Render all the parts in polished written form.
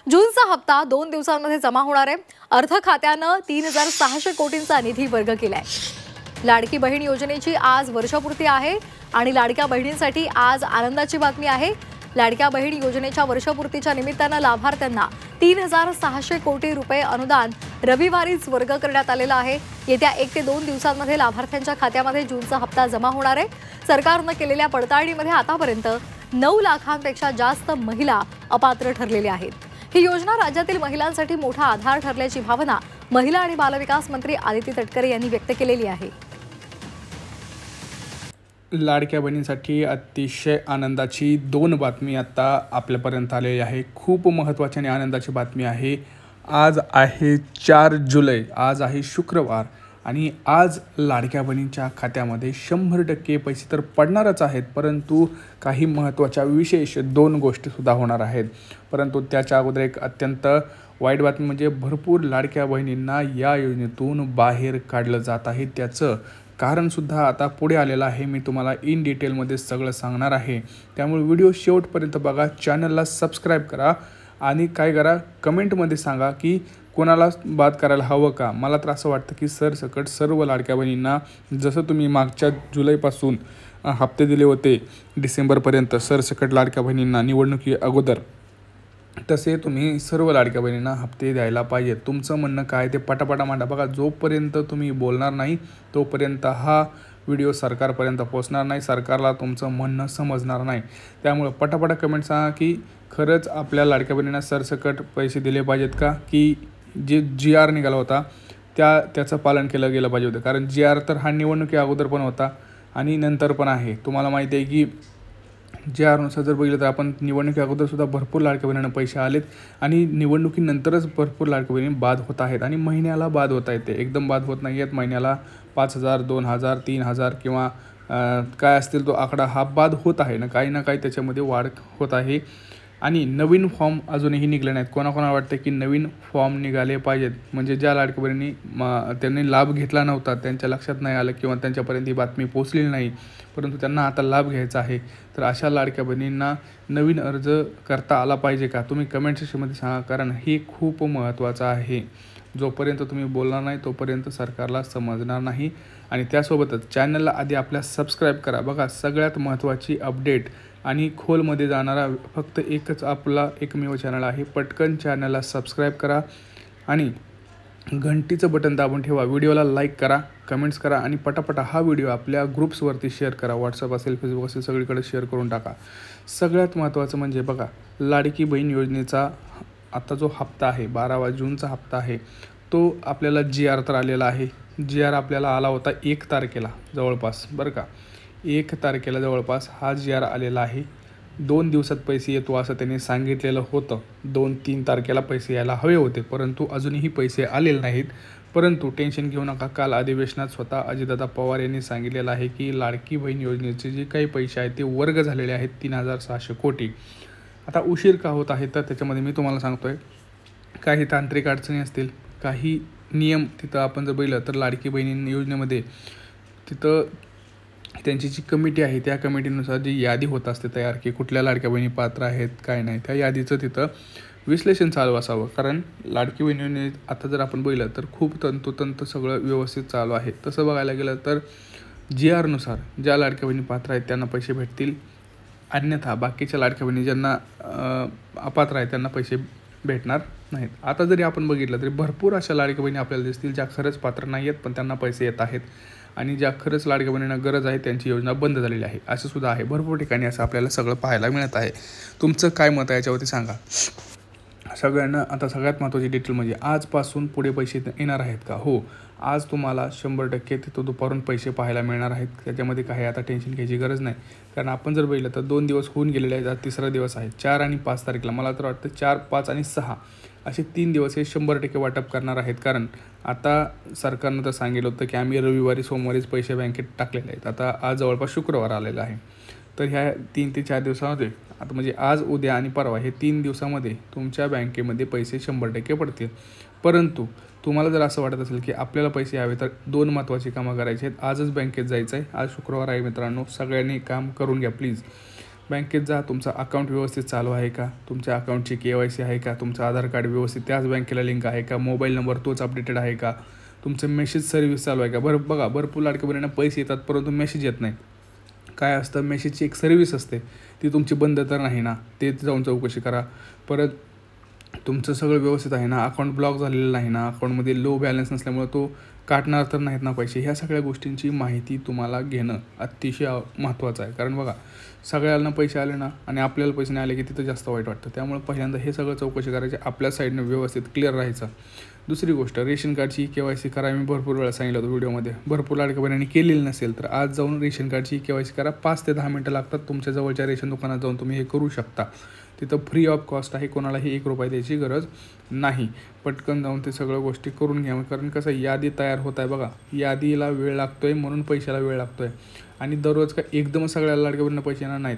जूनचा हप्ता 2 दिवसांमध्ये जमा होणार आहे। अर्थ खात्यानं 3600 कोटींचा निधी वर्ग केलाय। लाडकी बहीण योजनेची आज वर्षपूर्ती आहे आणि लाडक्या बहिणींसाठी आज आनंदाची बातमी आहे। लाडक्या बहीण योजनेच्या वर्षपूर्तीच्या निमित्तानं लाभार्थ्यांना 3600 कोटी रुपये अनुदान रविवारीच वर्ग करण्यात आलेलं आहे। येत्या 1 ते 2 दिवसांमध्ये लाभार्थ्यांच्या खात्यामध्ये जूनचा हप्ता जमा होणार आहे। सरकारनं केलेल्या पडताळणीमध्ये आतापर्यंत 9 लाखांपेक्षा जास्त महिला अपात्र ठरलेल्या आहेत। ही योजना राज्यातील महिलांसाठी मोठा आधार ठरल्याची भावना महिला आणि बालविकास मंत्री आदिती तटकरे यांनी व्यक्त केलेली आहे। लाडक्या बहिणींसाठी अतिशय आनंदाची 2 बातमी आता आपल्यापर्यंत आलेली आहे। खूप महत्त्वाची आणि आनंदाची बातमी आहे। आज आहे 4 जुलै, आज आहे शुक्रवार आणि आज लाडक्या बहिणींच्या खात्यामध्ये 100% पैसे तर पडणारच आहेत, परंतु काही महत्त्वाच्या विशेष 2 गोष्टीसुद्धा होणार आहेत। परंतु त्याच्या अगोदर एक अत्यंत वाईट बातमी म्हणजे भरपूर लाडक्या बहिणींना या योजनेतून बाहेर काढलं जात आहे। त्याचं कारणसुद्धा आता पुढे आलेलं आहे। मी तुम्हाला इन डिटेलमध्ये सगळं सांगणार आहे, त्यामुळे व्हिडिओ शेवटपर्यंत बघा। चॅनलला सबस्क्राईब करा आणि काय करा, कमेंटमध्ये सांगा की कोणाला बाद करायला हवं का। मला तर असं वाटतं की सरसकट सर्व लाडक्या बहिणींना, जसं तुम्ही मागच्या जुलैपासून हप्ते दिले होते डिसेंबरपर्यंत सरसकट लाडक्या बहिणींना निवडणुकी अगोदर, तसे तुम्ही सर्व लाडक्या बहिणींना हप्ते द्यायला पाहिजे। तुमचं म्हणणं काय ते पटापटा मांडा। बघा, जोपर्यंत तुम्ही बोलणार नाही तोपर्यंत हा व्हिडिओ सरकारपर्यंत पोहोचणार नाही, सरकारला तुमचं म्हणणं समजणार नाही। त्यामुळे पटापटा कमेंट सांगा की खरंच आपल्या लाडक्या बहिणींना सरसकट पैसे दिले पाहिजेत का, की जे GR निघाला होता त्याचं पालन केलं गेलं पाहिजे होतं। कारण GR तर हा निवडणुकी अगोदर पण होता आणि नंतर पण आहे। तुम्हाला माहिती आहे की GRनुसार जर बघितलं तर आपण निवडणुकी अगोदरसुद्धा भरपूर लाडक्या बहिणींना पैसे आलेत आणि निवडणुकीनंतरच भरपूर लाडक्या बहिणी बाद होत आहेत आणि महिन्याला बाद होत आहेत। ते एकदम बाद होत नाही आहेत। महिन्याला 5000, 2000, 3000 किंवा काय असतील तो आकडा हा बाद होत आहे ना काही त्याच्यामध्ये वाढ होत आहे। आणि नवीन फॉर्म अजूनही निघले नाहीत। कोणाकोणाला वाटतं की नवीन फॉर्म निघाले पाहिजेत, म्हणजे ज्या लाडक्या बहिणी त्यांनी लाभ घेतला नव्हता, त्यांच्या लक्षात नाही आलं किंवा त्यांच्यापर्यंत ही बातमी पोहोचलेली नाही, परंतु त्यांना आता लाभ घ्यायचा आहे, तर अशा लाडक्या बहिणींना नवीन अर्ज करता आला पाहिजे का, तुम्ही कमेंट सेक्शनमध्ये सांगा। कारण हे खूप महत्त्वाचं आहे। जोपर्यंत तुम्ही बोलणार नाही तोपर्यंत सरकारला समजणार नाही। आणि त्यासोबतच चॅनलला आधी आपल्या सबस्क्राईब करा। बघा, सगळ्यात महत्त्वाची अपडेट आणि खोलमध्ये जाणारा फक्त एकच आपला एकमेव चॅनल आहे। पटकन चॅनलला सबस्क्राईब करा आणि घंटीचं बटन दाबून ठेवा। व्हिडिओला लाईक करा, कमेंट्स करा आणि पटापटा हा व्हिडिओ आपल्या ग्रुप्सवरती शेअर करा। व्हॉट्सअप असेल, फेसबुक असेल, सगळीकडे शेअर करून टाका। सगळ्यात महत्त्वाचं म्हणजे बघा, लाडकी बहीण योजनेचा आता जो हप्ता आहे 12 जूनचा हप्ता आहे, तो आपल्याला GR तर आलेला आहे। GR आपल्याला आला होता 1 तारखेला जवळपास, बरं का, 1 तारखेला जवळपास हा GR आलेला आहे। 2 दिवसात पैसे येतो असं त्यांनी सांगितलेलं होतं। 2-3 तारखेला पैसे यायला हवे होते, परंतु अजूनही पैसे आलेले नाहीत। परंतु टेन्शन घेऊ नका, काल अधिवेशनात स्वतः अजितदादा पवार यांनी सांगितलेलं आहे की लाडकी बहीण योजनेचे जे काही पैसे आहेत ते वर्ग झालेले आहेत 3600 कोटी। आता उशीर का होत आहे तर त्याच्यामध्ये मी तुम्हाला सांगतो आहे, काही तांत्रिक अडचणी असतील, काही नियम तिथं आपण जर बघितलं तर लाडकी बहिणी योजनेमध्ये तिथं त्यांची जी कमिटी आहे त्या कमिटीनुसार जी यादी होत असते तयार, की कुठल्या लाडक्या बहिणी पात्र आहेत काय नाही, त्या यादीचं तिथं विश्लेषण चालू असावं। कारण लाडकी बहिणी आता जर आपण बघितलं तर खूप तंतोतंत सगळं व्यवस्थित चालू आहे। तसं बघायला गेलं तर GRनुसार ज्या लाडक्या बहिणी पात्र आहेत त्यांना पैसे भेटतील, अन्यथा बाकीच्या लाडक्या बहिणी ज्यांना अपात्र आहेत त्यांना पैसे भेटणार नाहीत। आता जरी आपण बघितलं तरी भरपूर अशा लाडक्या बहिणी आपल्याला दिसतील ज्या खरंच पात्र नाही आहेत पण त्यांना पैसे येत आहेत, आणि ज्या खरंच लाडक्या बहिणींना गरज आहे त्यांची योजना बंद झालेली आहे, असं सुद्धा आहे। भरपूर ठिकाणी असं आपल्याला सगळं पाहायला मिळत आहे। तुमचं काय मत आहे याच्यावरती सांगा सगळ्यांना। आता सगळ्यात महत्त्वाची डिटेल म्हणजे आजपासून पुढे पैसे येणार आहेत का? हो, आज तुम्हाला 100% तिथं दुपारून पैसे पाहायला मिळणार आहेत। त्याच्यामध्ये काही आता टेन्शन घ्यायची गरज नाही, कारण आपण जर बघितलं तर 2 दिवस होऊन गेलेले आहेत, आज 3रा दिवस आहे। 4 आणि 5 तारखेला मला तर वाटतं 4, 5 आणि 6 असे 3 दिवस हे 100% वाटप करणार आहेत। कारण आता सरकारनं तर सांगितलं होतं की आम्ही रविवारी सोमवारीच पैसे बँकेत टाकलेले आहेत। आता आज जवळपास शुक्रवार आलेला आहे, तर ह्या 3 ते 4 दिवसामध्ये आता म्हणजे आज, उद्या आणि परवा हे 3 दिवसामध्ये तुमच्या बँकेमध्ये पैसे 100% पडतील। परंतु तुम्हाला जर असं वाटत असेल की आपल्याला पैसे हवे तर 2 महत्त्वाची कामं करायची आहेत। आजच बँकेत जायचं आहे, आज शुक्रवार आहे मित्रांनो, सगळ्यांनी काम करून घ्या प्लीज। बँकेत जा, तुमचं अकाउंट व्यवस्थित चालू आहे का, तुमच्या अकाउंटची KYC आहे का, तुमचं आधार कार्ड व्यवस्थित त्याच बँकेला लिंक आहे का, मोबाईल नंबर तोच अपडेटेड आहे का, तुमचं मेसेज सर्व्हिस चालू आहे का. बघा भरपूर लाडक्या बहिणींना पैसे येतात परंतु मेसेज येत नाही. काय असतं, मेसेजची एक सर्व्हिस असते ती तुमची बंद तर नाही ना, ते जाऊन चौकशी करा. परत तुमचं सगळं व्यवस्थित आहे ना, अकाउंट ब्लॉक झालेलं नाही ना, अकाउंटमध्ये लो बॅलन्स नसल्यामुळे तो काटणार तर नाहीत ना पैसे. ह्या सगळ्या गोष्टींची माहिती तुम्हाला घेणं अतिशय महत्त्वाचं आहे. कारण बघा, सगळ्यांना पैसे आले ना आणि आपल्याला पैसे नाही आले की तिथं जास्त वाईट वाटतं. त्यामुळे पहिल्यांदा हे सगळं चौकशी करायची, आपल्या साईडनं व्यवस्थित क्लिअर राहायचं. दुसरी गोष्ट, रेशन कार्डची KYC करा. मी भरपूर वेळा सांगितलं होतं व्हिडिओमध्ये. भरपूर लाडक्या बहिणींनी केलेली नसेल तर आज जाऊन रेशन कार्डची KYC करा. 5 ते 10 मिनटं लागतात. तुमच्या जवळच्या रेशन दुकानात जाऊन तुम्ही हे करू शकता. तिथं फ्री ऑफ कॉस्ट आहे, कोणालाही 1 रुपया द्यायची गरज नाही. पटकन जाऊन ते सगळ्या गोष्टी करून घ्या. कारण कसं यादी तयार होत आहे बघा, यादीला वेळ लागतो आहे म्हणून पैशाला वेळ लागतो आहे. आणि दररोज का एकदमच सगळ्या लाडक्या बहिणींना पैसे येणार नाहीत.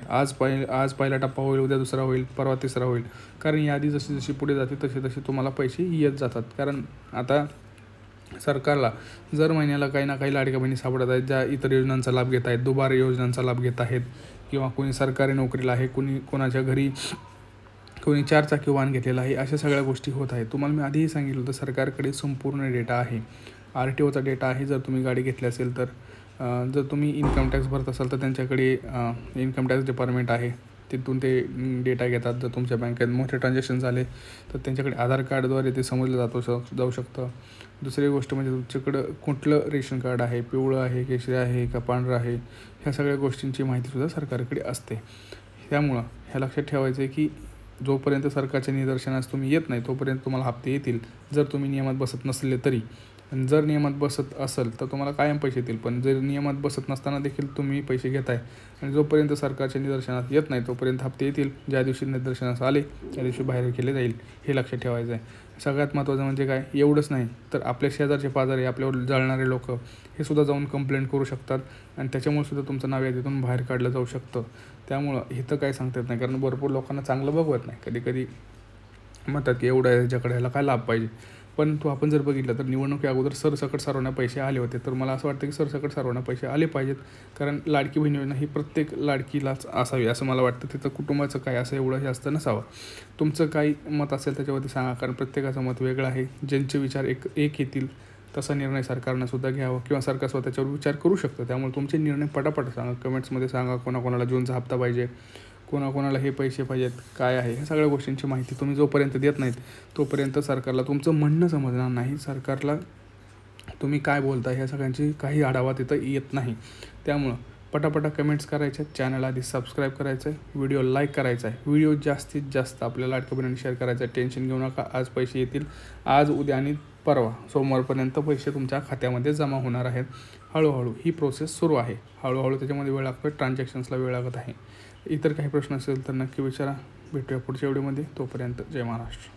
आज पहिला टप्पा होईल, उद्या दुसरा होईल, परवा तिसरा होईल. कारण यादी जशी जशी पुढे जाते तसे तुम्हाला पैसे येत जातात. कारण आता सरकारला जर महिन्याला काही ना काही लाडक्या बहिणी सापडत आहेत ज्या इतर योजनांचा लाभ घेत आहेत, दुबार योजनांचा लाभ घेत आहेत, किंवा कोणी सरकारी नोकरीला आहे, कोणाच्या घरी कोणी 4 चाकी वाहन घेतलेलं आहे. अशा सगळ्या गोष्टी होत आहेत. तुम्हाला मी आधीही सांगितलं होतं, सरकारकडे संपूर्ण डेटा आहे. RTOचा डेटा आहे. जर तुम्ही गाडी घेतली असेल तर, जर तुम्ही इन्कम टॅक्स भरत असाल तर त्यांच्याकडे इन्कम टॅक्स डिपार्टमेंट आहे, तिथून ते डेटा घेतात. जर तुमच्या बँकेत मोठे ट्रान्झॅक्शन झाले तर त्यांच्याकडे आधार कार्डद्वारे ते समजलं जाऊ शकतं. दुसरी गोष्ट म्हणजे तुमच्याकडं कुठलं रेशन कार्ड आहे, पिवळं आहे, केशरी आहे का पांढरं आहे, ह्या सगळ्या गोष्टींची माहितीसुद्धा सरकारकडे असते. त्यामुळं ह्या लक्षात ठेवायचं आहे की जोपर्यंत सरकारच्या निदर्शनास तुम्ही येत नाही तोपर्यंत तुम्हाला हप्ते येतील, जर तुम्ही नियमात बसत नसले तरी. आणि जर नियमात बसत असेल तर तुम्हाला कायम पैसे येतील. पण जर नियमात बसत नसताना देखील तुम्ही पैसे घेताय आणि जोपर्यंत सरकारच्या निदर्शनास येत नाही तोपर्यंत हप्ते येतील. ज्या दिवशी निदर्शनास आले त्या दिवशी बाहेर केले जाईल, हे लक्षात ठेवायचं आहे. सगळ्यात महत्त्वाचं म्हणजे काय, एवढंच नाही तर आपल्या शेजारचे पाजारी, आपल्यावर जळणारे लोक हे सुद्धा जाऊन कंप्लेंट करू शकतात आणि त्याच्यामुळे सुद्धा तुमचं नाव यादीतून बाहेर काढलं जाऊ शकतं. त्यामुळं इथं काय सांगता येत नाही. कारण भरपूर लोकांना चांगलं बघवत नाही. कधी म्हणतात की एवढं ह्याच्याकडे ह्याला काय लाभ पाहिजे. पण आपण जर बघितलं तर निवडणुकी अगोदर सरसकट सर्वांना पैसे आले होते. तर मला असं वाटतं की सरसकट सर्वांना पैसे आले पाहिजेत. कारण लाडकी बहीण योजना ही प्रत्येक लाडकीलाच असावी असं मला वाटतं. तिथं कुटुंबाचं काय असं एवढं जास्त नसावं. तुमचं काही मत असेल त्याच्यावरती सांगा, कारण प्रत्येकाचं मत वेगळं आहे. ज्यांचे विचार एक येतील तसा निर्णय सरकारनं सुद्धा घ्यावा, किंवा सरकार स्वतःच्यावर विचार करू शकतं. त्यामुळे तुमचे निर्णय पटापट सांगा, कमेंट्समध्ये सांगा. कोणाकोणाला जूनचा हप्ता पाहिजे, कोणाकोणाला हे पैसे पाहिजेत, काय आहे, ह्या सगळ्या गोष्टींची माहिती तुम्ही जोपर्यंत देत नाहीत तोपर्यंत सरकारला तुमचं म्हणणं समजणार नाही. सरकारला तुम्ही काय बोलता ह्या सगळ्यांची काही आढावा तिथं येत नाही. त्यामुळं पटापटा कमेंट्स करायच्या, चॅनल आधी सबस्क्राईब करायचं आहे, व्हिडिओ लाईक करायचा आहे, व्हिडिओ जास्तीत जास्त आपल्या लाडक्या बहिणींनी शेअर करायचं आहे. टेन्शन घेऊ नका, आज पैसे येतील. आज, उद्या आणि परवा सोमवारपर्यंत पैसे तुमच्या खात्यामध्ये जमा होणार आहेत. हळूहळू ही प्रोसेस सुरू आहे. हळूहळू त्याच्यामध्ये वेळ लागतो, ट्रान्झॅक्शन्सला वेळ लागत आहे. इतर काही प्रश्न असेल तर नक्की विचारा. भेटूया पुढच्या व्हिडिओमध्ये. तोपर्यंत जय महाराष्ट्र.